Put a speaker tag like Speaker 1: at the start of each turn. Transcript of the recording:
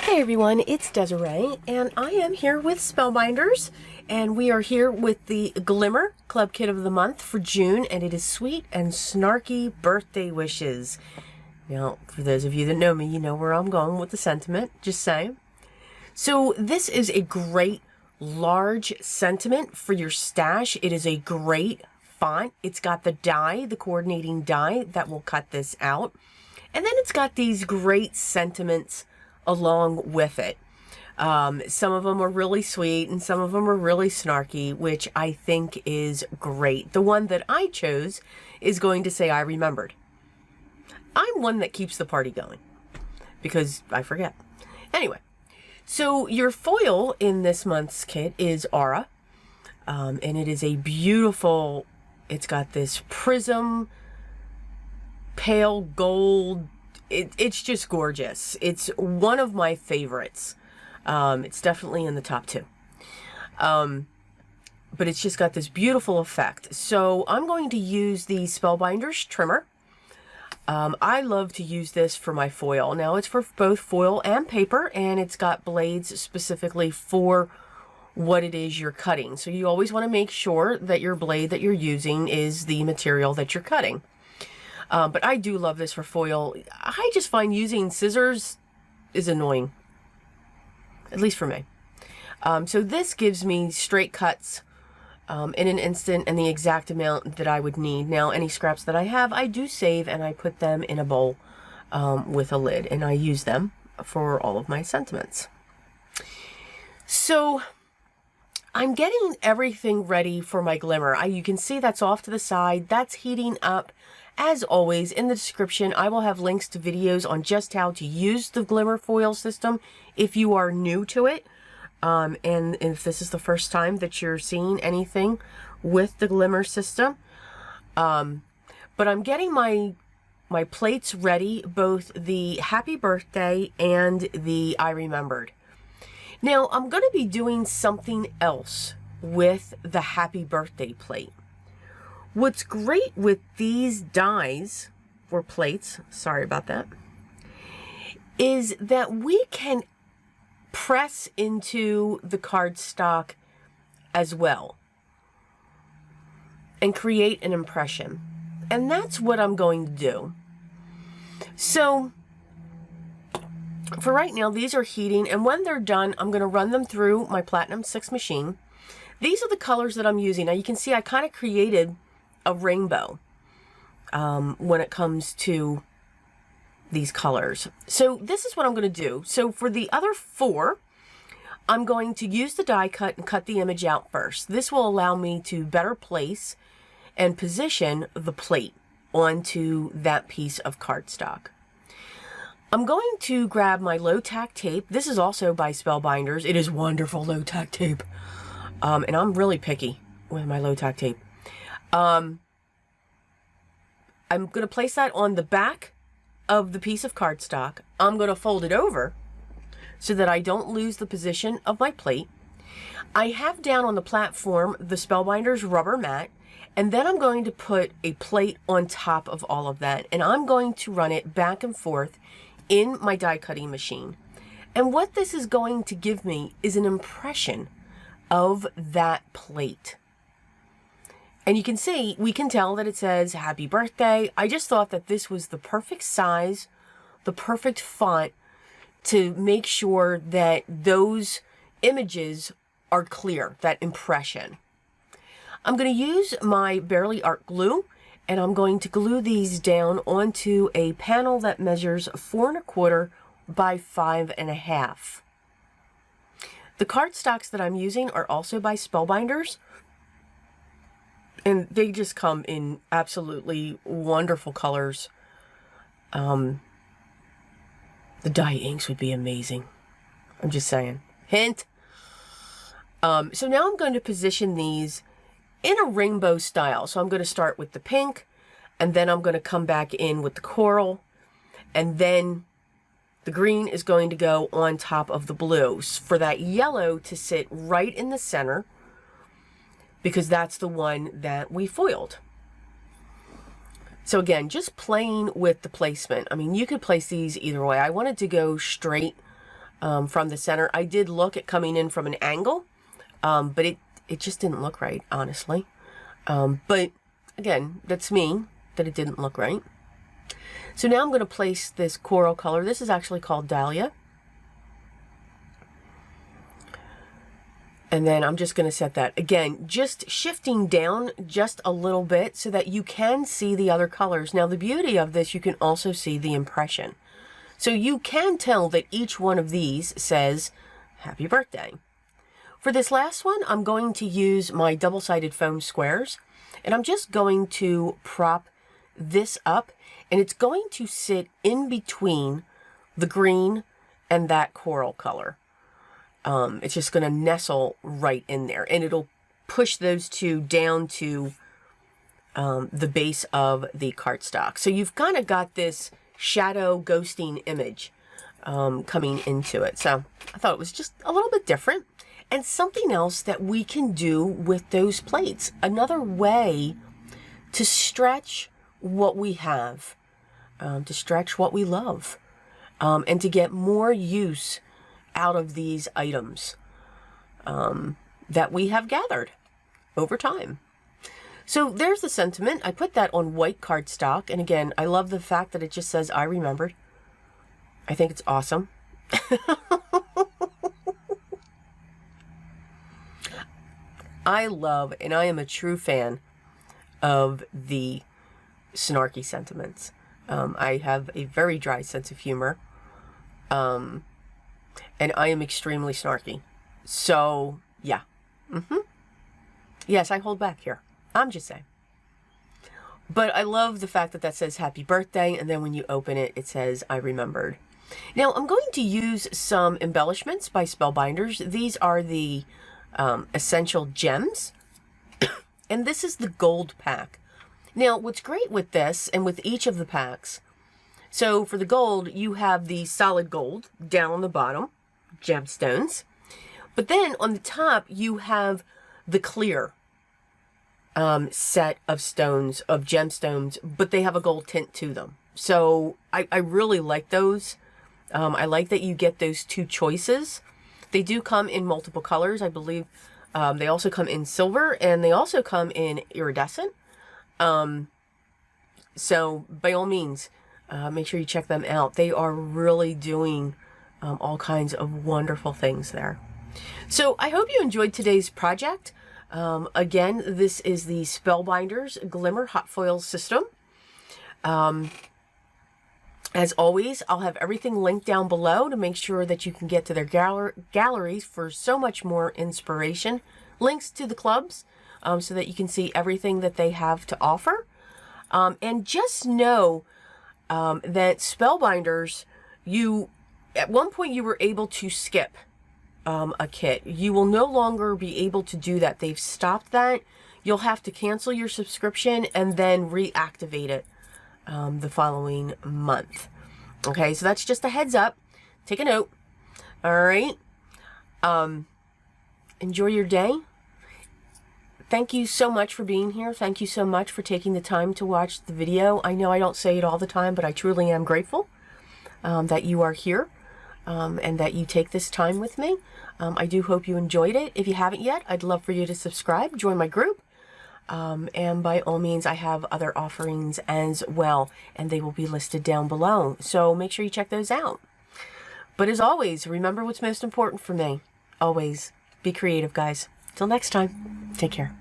Speaker 1: Hey everyone, it's Desiree, and I am here with Spellbinders, and we are here with the Glimmer Club Kit of the Month for June, and it is Sweet and Snarky Birthday Wishes. Now, for those of you that know me, you know where I'm going with the sentiment, just saying. So this is a great large sentiment for your stash. It is a great font. It's got the die, the coordinating die that will cut this out. And then it's got these great sentiments along with it. Some of them are really sweet and some of them are really snarky, which I think is great. The one that I chose is going to say, I remembered. I'm one that keeps the party going because I forget. Anyway, so your foil in this month's kit is Aura. And it is a beautiful, it's got this prism, pale gold. It's just gorgeous. It's one of my favorites. It's definitely in the top 2. But it's just got this beautiful effect. So I'm going to use the Spellbinders trimmer. I love to use this for my foil. Now it's for both foil and paper, and it's got blades specifically for what it is you're cutting. So you always want to make sure that your blade that you're using is the material that you're cutting. But I do love this for foil. I just find using scissors is annoying, at least for me. So this gives me straight cuts in an instant and the exact amount that I would need. Now, any scraps that I have, I do save and I put them in a bowl with a lid, and I use them for all of my sentiments. So I'm getting everything ready for my glimmer. You can see that's off to the side. That's heating up. As always, in the description, I will have links to videos on just how to use the Glimmer foil system if you are new to it. And if this is the first time that you're seeing anything with the Glimmer system. But I'm getting my plates ready, both the Happy Birthday and the I Remembered. Now, I'm going to be doing something else with the Happy Birthday plate. What's great with these dies, or plates, sorry about that, is that we can press into the cardstock as well and create an impression. And that's what I'm going to do. So for right now, these are heating, and when they're done, I'm going to run them through my Platinum 6 machine. These are the colors that I'm using. Now you can see I kind of created a rainbow when it comes to these colors. So this is what I'm going to do. So for the other 4, I'm going to use the die cut and cut the image out first. This will allow me to better place and position the plate onto that piece of cardstock. I'm going to grab my low tack tape. This is also by Spellbinders. It is wonderful low tack tape. And I'm really picky with my low tack tape. I'm going to place that on the back of the piece of cardstock. I'm going to fold it over so that I don't lose the position of my plate. I have down on the platform the Spellbinders rubber mat, and then I'm going to put a plate on top of all of that, and I'm going to run it back and forth in my die cutting machine. And what this is going to give me is an impression of that plate. And you can see, we can tell that it says Happy Birthday. I just thought that this was the perfect size, the perfect font to make sure that those images are clear, that impression. I'm going to use my Barely Art glue, and I'm going to glue these down onto a panel that measures 4 1/4 by 5 1/2. The cardstocks that I'm using are also by Spellbinders. And they just come in absolutely wonderful colors. The dye inks would be amazing. I'm just saying. Hint. So now I'm going to position these in a rainbow style. So I'm going to start with the pink, and then I'm going to come back in with the coral, and then the green is going to go on top of the blue for that yellow to sit right in the center, because that's the one that we foiled. So again, just playing with the placement. I mean, you could place these either way. I wanted to go straight from the center. I did look at coming in from an angle, but it just didn't look right, honestly. But again, that's me, that it didn't look right. So now I'm going to place this coral color. This is actually called Dahlia. And then I'm just going to set that. Again, just shifting down just a little bit so that you can see the other colors. Now, the beauty of this, you can also see the impression. So you can tell that each one of these says, happy birthday. For this last one, I'm going to use my double-sided foam squares. And I'm just going to prop this up. And it's going to sit in between the green and that coral color. It's just going to nestle right in there, and it'll push those two down to the base of the cardstock. So you've kind of got this shadow ghosting image coming into it. So I thought it was just a little bit different, and something else that we can do with those plates. Another way to stretch what we have, to stretch what we love, and to get more use out of these items that we have gathered over time. So there's the sentiment. I put that on white cardstock, and again, I love the fact that it just says I remembered. I think it's awesome. I love, and I am a true fan of the snarky sentiments. I have a very dry sense of humor. And I am extremely snarky. So, yeah. Yes, I hold back here. I'm just saying. But I love the fact that that says happy birthday, and then when you open it, it says I remembered. Now, I'm going to use some embellishments by Spellbinders. These are the essential gems. And this is the gold pack. Now, what's great with this, and with each of the packs, so for the gold, you have the solid gold down on the bottom, gemstones. But then on the top, you have the clear set of stones, of gemstones, but they have a gold tint to them. So I really like those. I like that you get those two choices. They do come in multiple colors, I believe. They also come in silver, and they also come in iridescent. So by all means, make sure you check them out. They are really doing all kinds of wonderful things there. So I hope you enjoyed today's project. Again, this is the Spellbinders Glimmer Hot Foil System. As always, I'll have everything linked down below to make sure that you can get to their galleries for so much more inspiration. Links to the clubs so that you can see everything that they have to offer. And just know that Spellbinders, at one point you were able to skip a kit. You will no longer be able to do that. They've stopped that. You'll have to cancel your subscription and then reactivate it the following month. Okay, so that's just a heads up. Take a note. All right. Enjoy your day. Thank you so much for being here. Thank you so much for taking the time to watch the video. I know I don't say it all the time, but I truly am grateful that you are here and that you take this time with me. I do hope you enjoyed it. If you haven't yet, I'd love for you to subscribe, join my group. And by all means, I have other offerings as well, and they will be listed down below. So make sure you check those out. But as always, remember what's most important for me. Always be creative, guys. Till next time, take care.